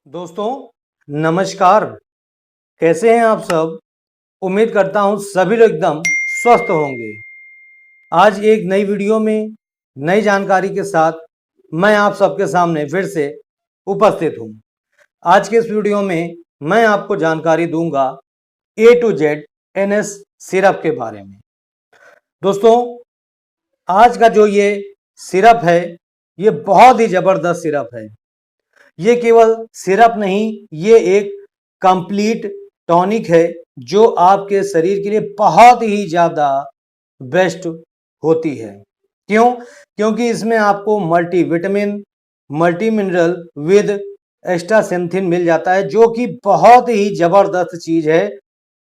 दोस्तों नमस्कार। कैसे हैं आप सब। उम्मीद करता हूं सभी लोग एकदम स्वस्थ होंगे। आज एक नई वीडियो में नई जानकारी के साथ मैं आप सबके सामने फिर से उपस्थित हूं। आज के इस वीडियो में मैं आपको जानकारी दूंगा A to Z NS syrup के बारे में। दोस्तों आज का जो ये सिरप है ये बहुत ही जबरदस्त सिरप है। ये केवल सिरप नहीं, ये एक कंप्लीट टॉनिक है जो आपके शरीर के लिए बहुत ही ज्यादा बेस्ट होती है। क्यों? क्योंकि इसमें आपको मल्टीविटामिन, मल्टी मिनरल विद एस्टासेंथिन मिल जाता है जो कि बहुत ही जबरदस्त चीज है।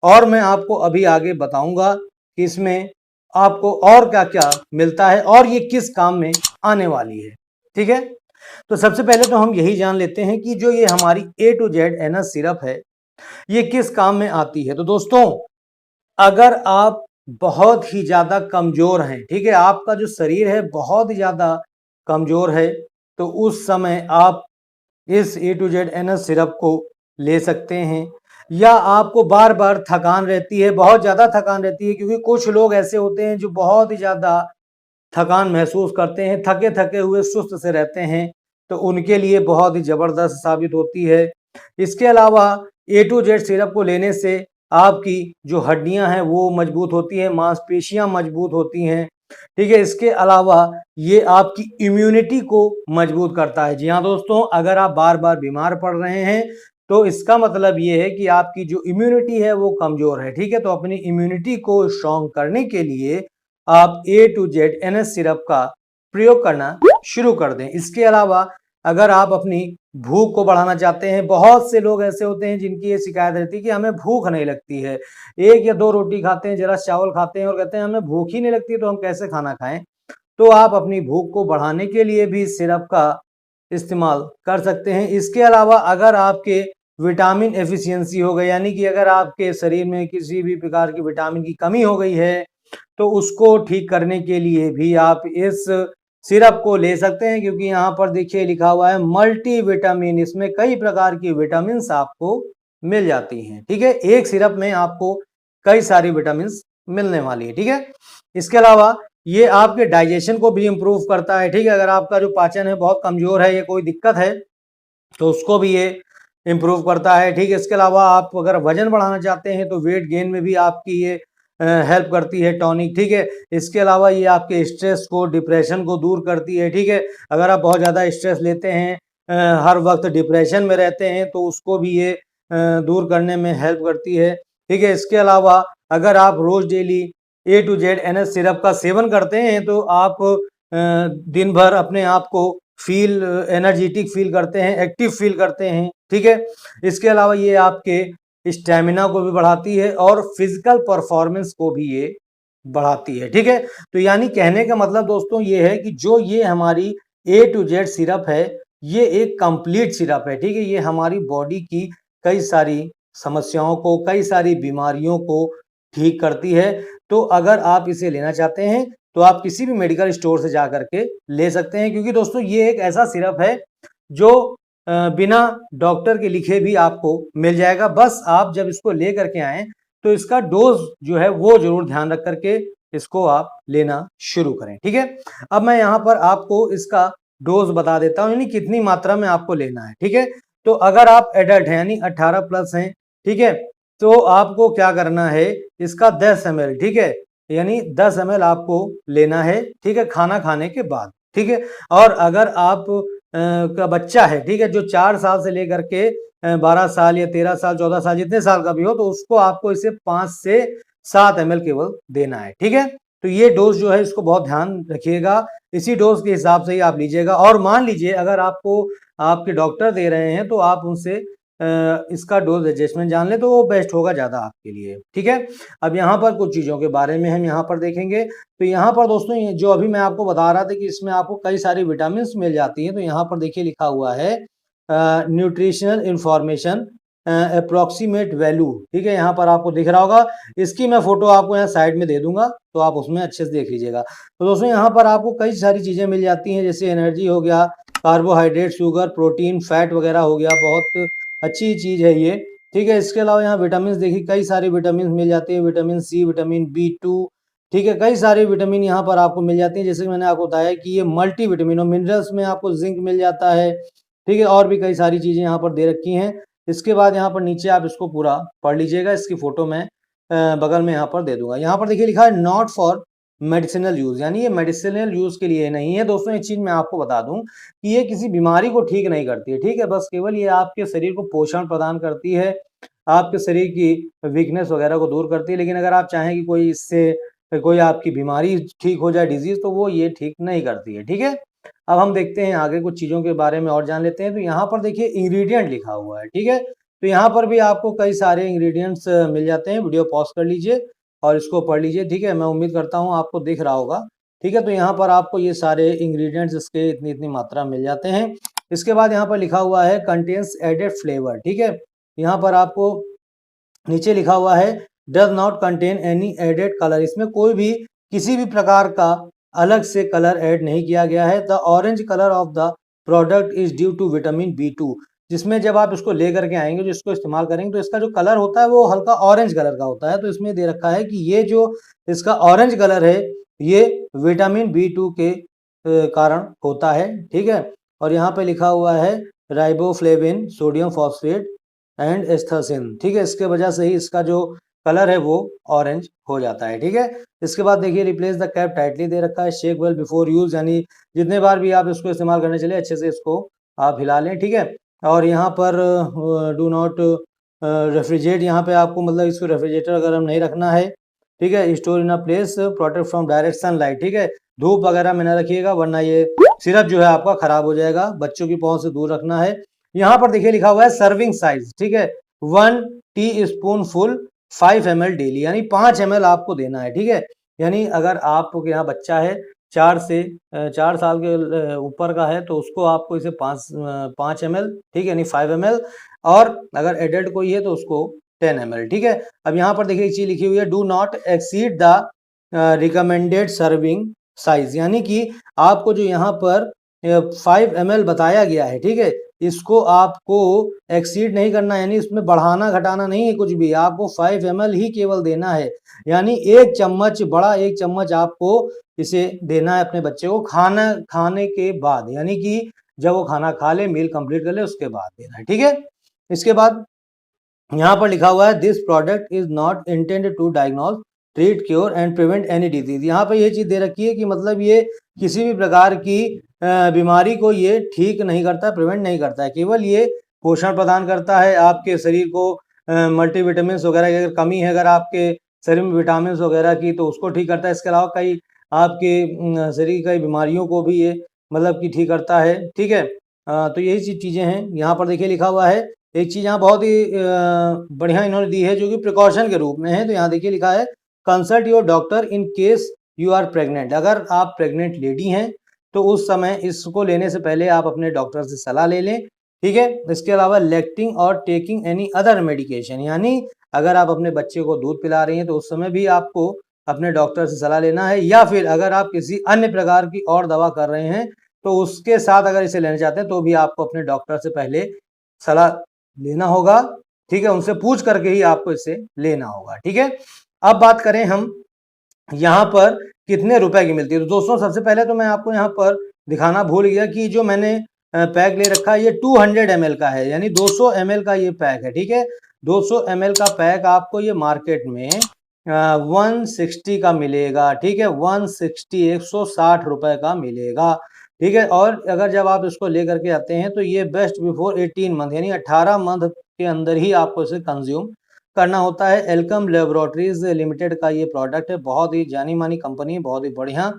और मैं आपको अभी आगे बताऊंगा कि इसमें आपको और क्या क्या मिलता है और ये किस काम में आने वाली है। ठीक है, तो सबसे पहले तो हम यही जान लेते हैं कि जो ये हमारी A to Z NS syrup है ये किस काम में आती है। तो दोस्तों अगर आप बहुत ही ज्यादा कमजोर हैं, ठीक है, आपका जो शरीर है बहुत ही ज्यादा कमजोर है, तो उस समय आप इस A to Z NS syrup को ले सकते हैं। या आपको बार बार थकान रहती है, बहुत ज्यादा थकान रहती है, क्योंकि कुछ लोग ऐसे होते हैं जो बहुत ही ज्यादा थकान महसूस करते हैं, थके थके हुए सुस्त से रहते हैं, तो उनके लिए बहुत ही जबरदस्त साबित होती है। इसके अलावा A to Z सिरप को लेने से आपकी जो हड्डियां हैं वो मजबूत होती हैं, मांसपेशियां मजबूत होती हैं। ठीक है, इसके अलावा ये आपकी इम्यूनिटी को मजबूत करता है। जी हाँ दोस्तों, अगर आप बार बार बीमार पड़ रहे हैं तो इसका मतलब ये है कि आपकी जो इम्यूनिटी है वो कमजोर है। ठीक है, तो अपनी इम्यूनिटी को स्ट्रॉन्ग करने के लिए आप A to Z NS syrup का प्रयोग करना शुरू कर दें। इसके अलावा अगर आप अपनी भूख को बढ़ाना चाहते हैं, बहुत से लोग ऐसे होते हैं जिनकी ये शिकायत रहती है कि हमें भूख नहीं लगती है, एक या दो रोटी खाते हैं, जरा चावल खाते हैं और कहते हैं हमें भूख ही नहीं लगती, तो हम कैसे खाना खाएं। तो आप अपनी भूख को बढ़ाने के लिए भी सिरप का इस्तेमाल कर सकते हैं। इसके अलावा अगर आपके विटामिन एफिशिएंसी हो गई, यानी कि अगर आपके शरीर में किसी भी प्रकार की विटामिन की कमी हो गई है, तो उसको ठीक करने के लिए भी आप इस सिरप को ले सकते हैं, क्योंकि यहाँ पर देखिए लिखा हुआ है मल्टी विटामिन। इसमें कई प्रकार की विटामिन आपको मिल जाती हैं। ठीक है, एक सिरप में आपको कई सारी विटामिन मिलने वाली है। ठीक है, इसके अलावा ये आपके डाइजेशन को भी इम्प्रूव करता है। ठीक है, अगर आपका जो पाचन है बहुत कमजोर है, ये कोई दिक्कत है, तो उसको भी ये इम्प्रूव करता है। ठीक है, इसके अलावा आप अगर वजन बढ़ाना चाहते हैं तो वेट गेन में भी आपकी ये हेल्प करती है टॉनिक। ठीक है, इसके अलावा ये आपके स्ट्रेस को, डिप्रेशन को दूर करती है। ठीक है, अगर आप बहुत ज़्यादा स्ट्रेस लेते हैं, हर वक्त डिप्रेशन में रहते हैं, तो उसको भी ये दूर करने में हेल्प करती है। ठीक है, इसके अलावा अगर आप रोज daily A to Z NS syrup का सेवन करते हैं तो आप दिन भर अपने आप को फील एनर्जेटिक फील करते हैं, एक्टिव फील करते हैं। ठीक है, इसके अलावा ये आपके स्टेमिना को भी बढ़ाती है और फिजिकल परफॉर्मेंस को भी ये बढ़ाती है। ठीक है, तो यानी कहने का मतलब दोस्तों ये है कि जो ये हमारी A to Z सिरप है ये एक कंप्लीट सिरप है। ठीक है, ये हमारी बॉडी की कई सारी समस्याओं को, कई सारी बीमारियों को ठीक करती है। तो अगर आप इसे लेना चाहते हैं तो आप किसी भी मेडिकल स्टोर से जा करके ले सकते हैं, क्योंकि दोस्तों ये एक ऐसा सिरप है जो बिना डॉक्टर के लिखे भी आपको मिल जाएगा। बस आप जब इसको ले करके आए तो इसका डोज जो है वो जरूर ध्यान रख करके इसको आप लेना शुरू करें। ठीक है, अब मैं यहाँ पर आपको इसका डोज बता देता हूँ, यानी कितनी मात्रा में आपको लेना है। ठीक है, तो अगर आप एडल्ट हैं यानी 18 प्लस हैं, ठीक है, तो आपको क्या करना है, इसका 10 ml, ठीक है, यानी 10 ml आपको लेना है। ठीक है, खाना खाने के बाद। ठीक है, और अगर आप का बच्चा है, ठीक है, जो 4 साल से लेकर के 12 साल या 13 साल 14 साल जितने साल का भी हो, तो उसको आपको इसे 5 से 7 ml केवल देना है। ठीक है, तो ये डोज जो है इसको बहुत ध्यान रखिएगा, इसी डोज के हिसाब से ही आप लीजिएगा। और मान लीजिए अगर आपको आपके डॉक्टर दे रहे हैं तो आप उनसे इसका डोज एडजस्टमेंट जान ले तो वो बेस्ट होगा ज़्यादा आपके लिए। ठीक है, अब यहाँ पर कुछ चीज़ों के बारे में हम यहाँ पर देखेंगे। तो यहाँ पर दोस्तों जो अभी मैं आपको बता रहा था कि इसमें आपको कई सारी विटामिन मिल जाती हैं, तो यहाँ पर देखिए लिखा हुआ है न्यूट्रिशनल इंफॉर्मेशन अप्रोक्सीमेट वैल्यू। ठीक है, यहाँ पर आपको दिख रहा होगा, इसकी मैं फोटो आपको यहाँ साइड में दे दूंगा तो आप उसमें अच्छे से देख लीजिएगा। तो दोस्तों यहाँ पर आपको कई सारी चीज़ें मिल जाती हैं, जैसे एनर्जी हो गया, कार्बोहाइड्रेट, शुगर, प्रोटीन, फैट वगैरह हो गया, बहुत अच्छी चीज़ है ये। ठीक है, इसके अलावा यहाँ विटामिन देखिए कई सारे विटामिन मिल जाते हैं, विटामिन सी, विटामिन B2, ठीक है, कई सारे विटामिन यहाँ पर आपको मिल जाते हैं। जैसे कि मैंने आपको बताया कि ये मल्टी विटामिन और मिनरल्स में आपको जिंक मिल जाता है, ठीक है, और भी कई सारी चीज़ें यहाँ पर दे रखी हैं। इसके बाद यहाँ पर नीचे आप इसको पूरा पढ़ लीजिएगा, इसकी फोटो मैं बगल में यहाँ पर दे दूंगा। यहाँ पर देखिए लिखा है नॉट फॉर मेडिसिनल यूज, यानी ये मेडिसिनल यूज के लिए नहीं है दोस्तों। एक चीज मैं आपको बता दूं कि ये किसी बीमारी को ठीक नहीं करती है, ठीक है, बस केवल ये आपके शरीर को पोषण प्रदान करती है, आपके शरीर की वीकनेस वगैरह को दूर करती है। लेकिन अगर आप चाहें कि कोई इससे कोई आपकी बीमारी ठीक हो जाए, डिजीज, तो वो ये ठीक नहीं करती है, ठीक है। अब हम देखते हैं आगे कुछ चीज़ों के बारे में और जान लेते हैं। तो यहाँ पर देखिए इंग्रेडिएंट लिखा हुआ है, ठीक है, तो यहाँ पर भी आपको कई सारे इंग्रेडिएंट्स मिल जाते हैं। वीडियो पॉज कर लीजिए और इसको पढ़ लीजिए, ठीक है, मैं उम्मीद करता हूँ आपको दिख रहा होगा, ठीक है। तो यहाँ पर आपको ये सारे इंग्रेडिएंट्स इसके इतनी इतनी मात्रा मिल जाते हैं। इसके बाद यहाँ पर लिखा हुआ है कंटेन्स एडेड फ्लेवर, ठीक है, यहाँ पर आपको नीचे लिखा हुआ है does not contain any added colour, इसमें कोई भी किसी भी प्रकार का अलग से कलर ऐड नहीं किया गया है। The orange colour of the product is due to vitamin B2, जिसमें जब आप इसको लेकर के आएंगे, जो इसको इस्तेमाल करेंगे, तो इसका जो कलर होता है वो हल्का ऑरेंज कलर का होता है। तो इसमें दे रखा है कि ये जो इसका ऑरेंज कलर है ये विटामिन B2 के कारण होता है, ठीक है। और यहाँ पे लिखा हुआ है राइबोफ्लेविन, सोडियम फॉस्फेट एंड एस्थासिन, ठीक है, इसके वजह से ही इसका जो कलर है वो ऑरेंज हो जाता है, ठीक है। इसके बाद देखिए रिप्लेस द कैप टाइटली दे रखा है, शेक वेल बिफोर यूज, यानी जितने बार भी आप इसको इस्तेमाल करने चले अच्छे से इसको आप हिला लें, ठीक है। और यहाँ पर डू नॉट रेफ्रिजरेट, यहाँ पे आपको मतलब इसको रेफ्रिजरेटर अगर हम नहीं रखना है, ठीक है। Store in a place, protect from direct sunlight, ठीक है, धूप वगैरह में न रखिएगा वरना ये सिरप जो है आपका खराब हो जाएगा, बच्चों की पहुंच से दूर रखना है। यहाँ पर देखिए लिखा हुआ है सर्विंग साइज, ठीक है, 1 tea spoon full 5 ml daily, यानी 5 ml आपको देना है, ठीक है। यानी अगर आपके यहाँ बच्चा है 4 साल के ऊपर का है तो उसको आपको इसे 5 ml, ठीक है, यानी 5 ml, और अगर एडल्ट कोई है तो उसको 10 ml, ठीक है। अब यहाँ पर देखिए एक चीज लिखी हुई है do not exceed the recommended serving size, यानी कि आपको जो यहाँ पर 5 ml बताया गया है, ठीक है, इसको आपको एक्सीड नहीं करना, यानी इसमें बढ़ाना घटाना नहीं है कुछ भी, आपको 5 ml ही केवल देना है। यानी एक चम्मच, बड़ा एक चम्मच आपको इसे देना है अपने बच्चे को खाना खाने के बाद, यानी कि जब वो खाना खा ले, मील कंप्लीट कर ले, उसके बाद देना है, ठीक है। इसके बाद यहाँ पर लिखा हुआ है this product is not intended to diagnose, treat, cure and prevent any disease. यहाँ पर ये चीज दे रखी है कि मतलब ये किसी भी प्रकार की बीमारी को ये ठीक नहीं करता, प्रिवेंट नहीं करता है, केवल ये पोषण प्रदान करता है आपके शरीर को, मल्टीविटामिन वगैरह की अगर कमी है अगर आपके शरीर में विटामिन वगैरह की, तो उसको ठीक करता है। इसके अलावा कई आपके शरीर की कई बीमारियों को भी ये मतलब कि ठीक करता है, ठीक है। तो यही चीज़ें हैं। यहाँ पर देखिए लिखा हुआ है एक चीज़ यहाँ बहुत ही बढ़िया इन्होंने दी है जो कि प्रिकॉशन के रूप में है। तो यहाँ देखिए लिखा है consult your doctor in case you are pregnant, अगर आप प्रेग्नेंट लेडी हैं तो उस समय इसको लेने से पहले आप अपने डॉक्टर से सलाह ले लें, ठीक है। इसके अलावा लेक्टिंग और टेकिंग एनी अदर मेडिकेशन, यानी अगर आप अपने बच्चे को दूध पिला रही हैं तो उस समय भी आपको अपने डॉक्टर से सलाह लेना है, या फिर अगर आप किसी अन्य प्रकार की और दवा कर रहे हैं तो उसके साथ अगर इसे लेना चाहते हैं तो भी आपको अपने डॉक्टर से पहले सलाह लेना होगा, ठीक है, उनसे पूछ करके ही आपको इसे लेना होगा, ठीक है। अब बात करें हम यहाँ पर कितने रुपए की मिलती है। तो दोस्तों सबसे पहले तो मैं आपको यहाँ पर दिखाना भूल गया कि जो मैंने पैक ले रखा है ये 200 ml का है, यानी 200 ml का ये पैक है, ठीक है। 200 ml का पैक आपको ये मार्केट में 160 का मिलेगा, ठीक है, 160 160 रुपए का मिलेगा, ठीक है। और अगर जब आप इसको लेकर के आते हैं तो ये बेस्ट बिफोर 18 मंथ, यानी 18 मंथ के अंदर ही आपको इसे कंज्यूम करना होता है। एल्कम लेबोरेटरीज लिमिटेड का ये प्रोडक्ट है, बहुत ही जानी मानी कंपनी है, बहुत ही बढ़िया,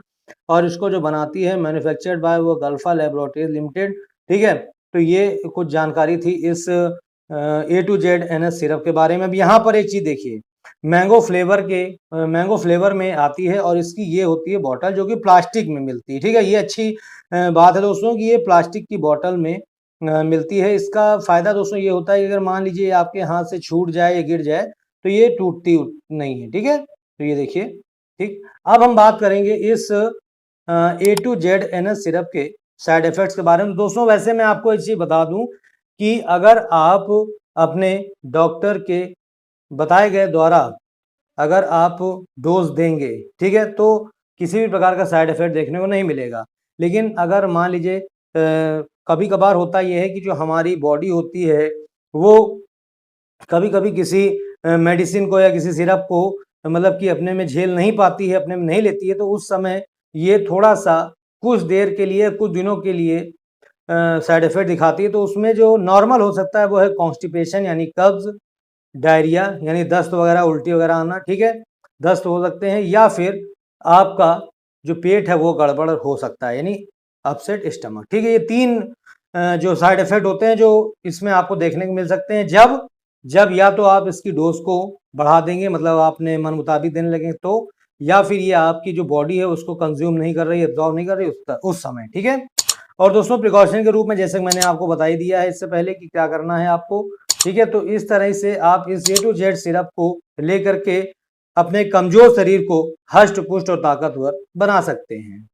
और इसको जो बनाती है मैन्युफैक्चर्ड बाय वो गल्फा लेबोरेटरीज लिमिटेड, ठीक है। तो ये कुछ जानकारी थी इस A to Z NS syrup के बारे में। अब यहाँ पर एक चीज देखिए, मैंगो फ्लेवर में आती है और इसकी ये होती है बॉटल जो कि प्लास्टिक में मिलती है, ठीक है। ये अच्छी बात है दोस्तों कि ये प्लास्टिक की बॉटल में मिलती है। इसका फायदा दोस्तों ये होता है कि अगर मान लीजिए आपके हाथ से छूट जाए या गिर जाए तो ये टूटती नहीं है, ठीक है। तो ये देखिए, ठीक। अब हम बात करेंगे इस A to Z NS syrup के साइड इफेक्ट्स के बारे में। दोस्तों वैसे मैं आपको एक चीज बता दूं कि अगर आप अपने डॉक्टर के बताए गए द्वारा अगर आप डोज देंगे, ठीक है, तो किसी भी प्रकार का साइड इफेक्ट देखने को नहीं मिलेगा। लेकिन अगर मान लीजिए कभी कभार होता यह है कि जो हमारी बॉडी होती है वो कभी कभी किसी मेडिसिन को या किसी सिरप को मतलब कि अपने में झेल नहीं पाती है, अपने में नहीं लेती है, तो उस समय ये थोड़ा सा कुछ देर के लिए, कुछ दिनों के लिए साइड इफेक्ट दिखाती है। तो उसमें जो नॉर्मल हो सकता है वो है कॉन्स्टिपेशन यानी कब्ज, डायरिया यानी दस्त वगैरह, उल्टी वगैरह आना, ठीक है, दस्त हो सकते हैं, या फिर आपका जो पेट है वो गड़बड़ हो सकता है यानी अपसेट स्टमक, ठीक है। ये तीन जो साइड इफेक्ट होते हैं जो इसमें आपको देखने को मिल सकते हैं जब या तो आप इसकी डोज को बढ़ा देंगे, मतलब आपने मन मुताबिक देने लगे तो, या फिर ये आपकी जो बॉडी है उसको कंज्यूम नहीं कर रही, एब्जॉर्ब नहीं कर रही उस समय, ठीक है। और दोस्तों प्रिकॉशन के रूप में जैसे मैंने आपको बता ही दिया है इससे पहले कि क्या करना है आपको, ठीक है। तो इस तरह से आप इस A to Z सिरप को लेकर के अपने कमजोर शरीर को हष्ट पुष्ट और ताकतवर बना सकते हैं।